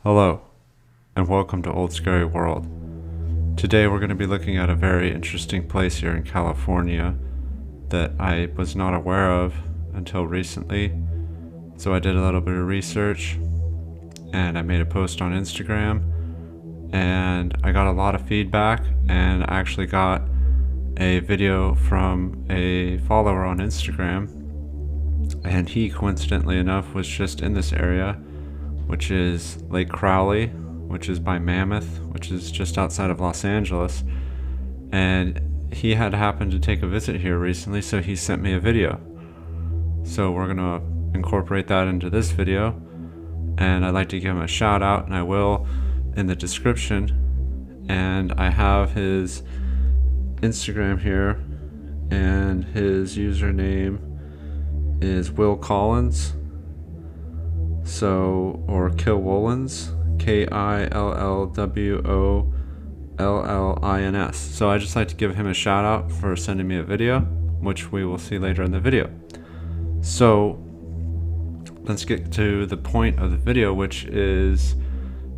Hello, and welcome to Old Scary World. Today we're going to be looking at a very interesting place here in California that I was not aware of until recently. So I did a little bit of research and I made a post on Instagram and I got a lot of feedback, and I actually got a video from a follower on Instagram, and he coincidentally enough was just in this area, which is Lake Crowley, which is by Mammoth, which is just outside of Los Angeles. And he had happened to take a visit here recently, so he sent me a video. So we're going to incorporate that into this video. And I'd like to give him a shout out, and I will in the description. And I have his Instagram here, and his username is Will Collins. So, or Killwollins, Killwolllins. So I just like to give him a shout out for sending me a video, which we will see later in the video. So let's get to the point of the video, which is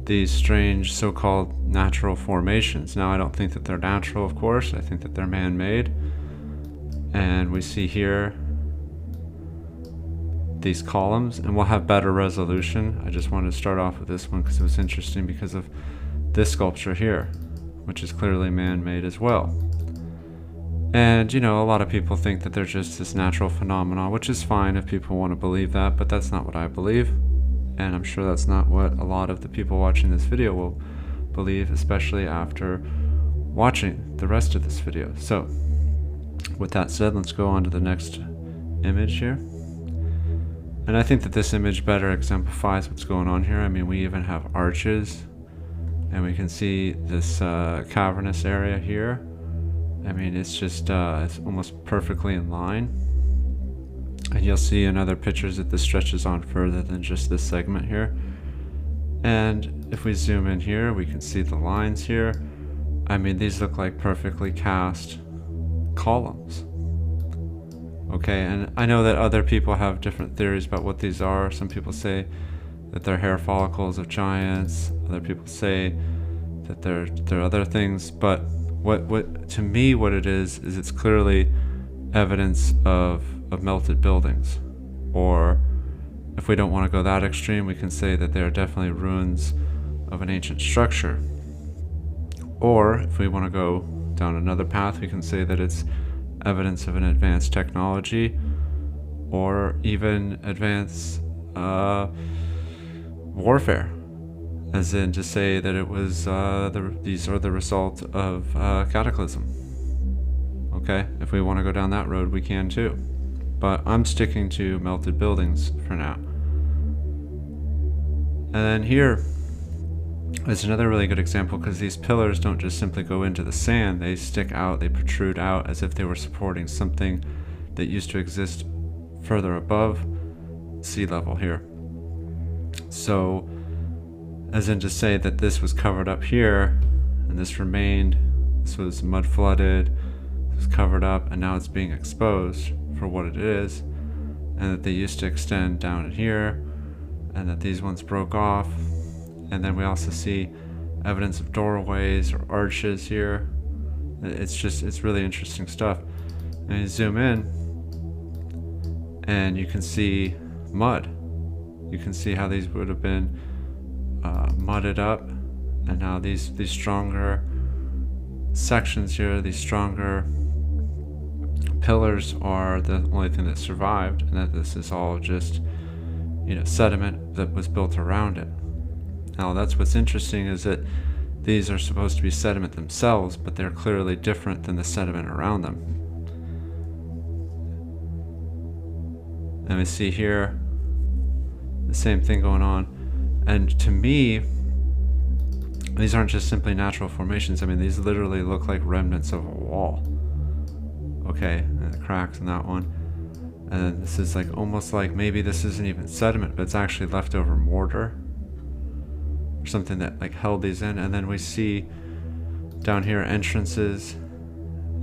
these strange so-called natural formations. Now, I don't think that they're natural, of course. I think that they're man-made. And we see here these columns, and we'll have better resolution. I just wanted to start off with this one because it was interesting because of this sculpture here, which is clearly man-made as well. And you know, a lot of people think that they're just this natural phenomenon, which is fine if people want to believe that, but that's not what I believe, and I'm sure that's not what a lot of the people watching this video will believe, especially after watching the rest of this video. So with that said, let's go on to the next image here. And I think that this image better exemplifies what's going on here. I mean, we even have arches, and we can see this cavernous area here. I mean, it's just, it's almost perfectly in line. And you'll see in other pictures that this stretches on further than just this segment here. And if we zoom in here, we can see the lines here. I mean, these look like perfectly cast columns. Okay, and I know that other people have different theories about what these are. Some people say that they're hair follicles of giants. Other people say that they're other things. But what to me, what it is it's clearly evidence of melted buildings. Or if we don't want to go that extreme, we can say that they are definitely ruins of an ancient structure. Or if we want to go down another path, we can say that it's evidence of an advanced technology, or even advanced warfare, as in to say that it was these are the result of cataclysm. Okay, if we want to go down that road, we can too, but I'm sticking to melted buildings for now. And then here is another really good example, because these pillars don't just simply go into the sand, they stick out, they protrude out as if they were supporting something that used to exist further above sea level here. So, as in to say that this was covered up here, and this remained, this was mud flooded, it was covered up, and now it's being exposed for what it is, and that they used to extend down in here, and that these ones broke off. And then we also see evidence of doorways or arches here. It's really interesting stuff. And you zoom in, and you can see mud. You can see how these would have been mudded up, and now these stronger sections here, these stronger pillars are the only thing that survived, and that this is all just, you know, sediment that was built around it. Now, that's what's interesting, is that these are supposed to be sediment themselves, but they're clearly different than the sediment around them. And we see here the same thing going on. And to me, these aren't just simply natural formations. I mean, these literally look like remnants of a wall. Okay, and the cracks in that one. And this is like almost like maybe this isn't even sediment, but it's actually leftover mortar, something that like held these in. And then we see down here entrances,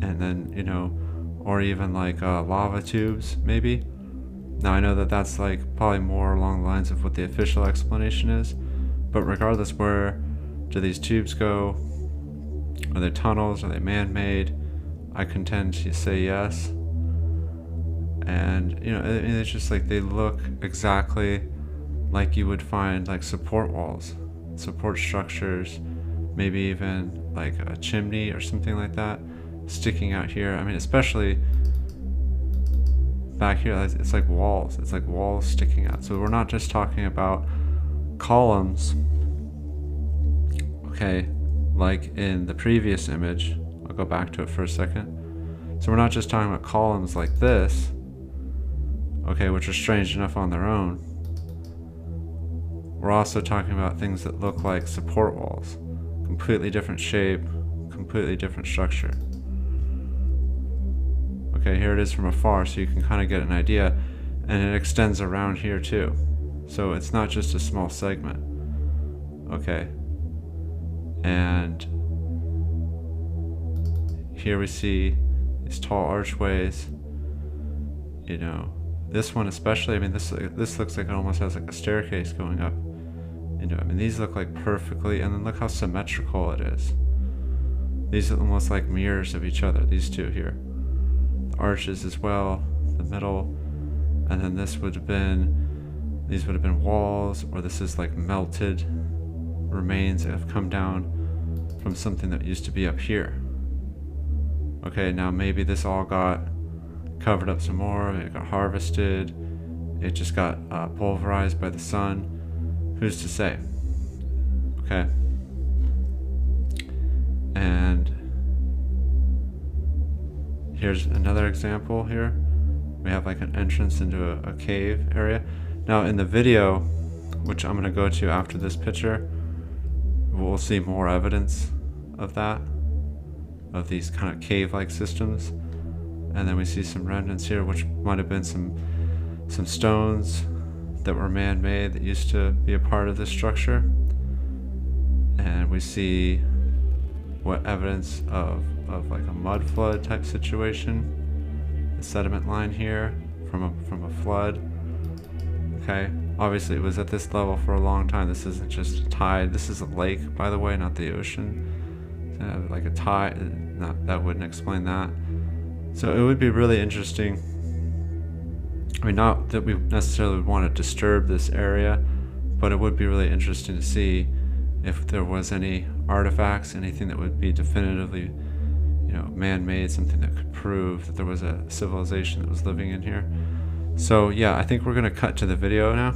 and then, you know, or even like lava tubes maybe. Now I know that that's like probably more along the lines of what the official explanation is, But regardless, where do these tubes go? Are they tunnels? Are they man-made? I contend to say yes. And, you know, it's just like they look exactly like you would find like support walls, support structures, maybe even like a chimney or something like that sticking out here. I mean, especially back here, it's like walls. It's like walls sticking out. So we're not just talking about columns, okay, like in the previous image. I'll go back to it for a second. So we're not just talking about columns like this, okay, which are strange enough on their own. We're also talking about things that look like support walls. Completely different shape, completely different structure. Okay, here it is from afar, so you can kind of get an idea. And it extends around here too. So it's not just a small segment. Okay. And here we see these tall archways. You know, this one especially, I mean, this looks like it almost has like a staircase going up. You know, I mean, these look like perfectly, and then look how symmetrical it is. These are almost like mirrors of each other, these two here. The arches as well, the middle, and then this would have been, these would have been walls, or this is like melted remains that have come down from something that used to be up here. Okay, now maybe this all got covered up some more, it got harvested, it just got pulverized by the sun. Who's to say? Okay. And here's another example here. We have like an entrance into a cave area. Now in the video, which I'm going to go to after this picture, we'll see more evidence of that, of these kind of cave-like systems. And then we see some remnants here, which might have been some stones that were man-made that used to be a part of this structure. And we see what evidence of like a mud flood type situation. The sediment line here from a flood. Okay, obviously it was at this level for a long time. This isn't just a tide. This is a lake, by the way, not the ocean. Like a tide, that wouldn't explain that. So it would be really interesting. I mean, not that we necessarily would want to disturb this area, but it would be really interesting to see if there was any artifacts, anything that would be definitively, you know, man-made, something that could prove that there was a civilization that was living in here. So yeah, I think we're going to cut to the video now.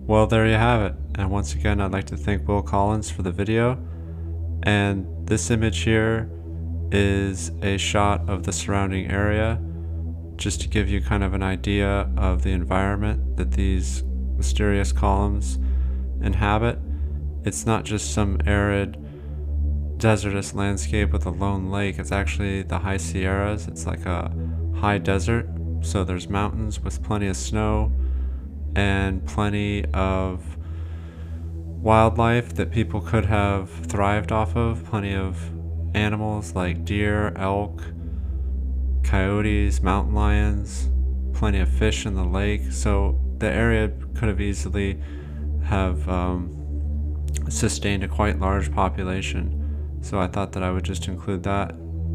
Well, there you have it. And once again, I'd like to thank Will Collins for the video. And this image here is a shot of the surrounding area, just to give you kind of an idea of the environment that these mysterious columns inhabit. It's not just some arid, desertous landscape with a lone lake. It's actually the high Sierras. It's like a high desert. So there's mountains with plenty of snow and plenty of wildlife that people could have thrived off of. Plenty of animals like deer, elk, coyotes, mountain lions, plenty of fish in the lake. So the area could have easily have sustained a quite large population. So I thought that I would just include that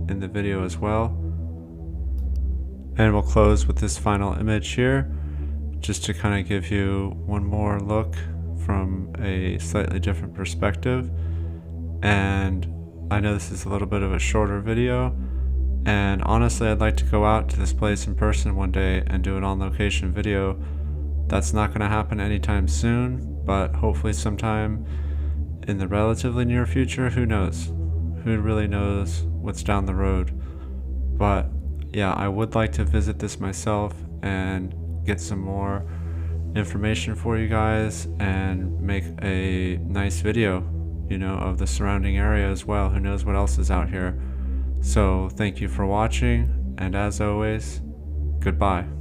in the video as well. And we'll close with this final image here, just to kind of give you one more look from a slightly different perspective. And I know this is a little bit of a shorter video, and honestly I'd like to go out to this place in person one day and do an on-location video. That's not going to happen anytime soon, but hopefully sometime in the relatively near future. Who knows? Who really knows what's down the road? But yeah, I would like to visit this myself and get some more information for you guys and make a nice video, you know, of the surrounding area as well. Who knows what else is out here? So thank you for watching, and as always, goodbye.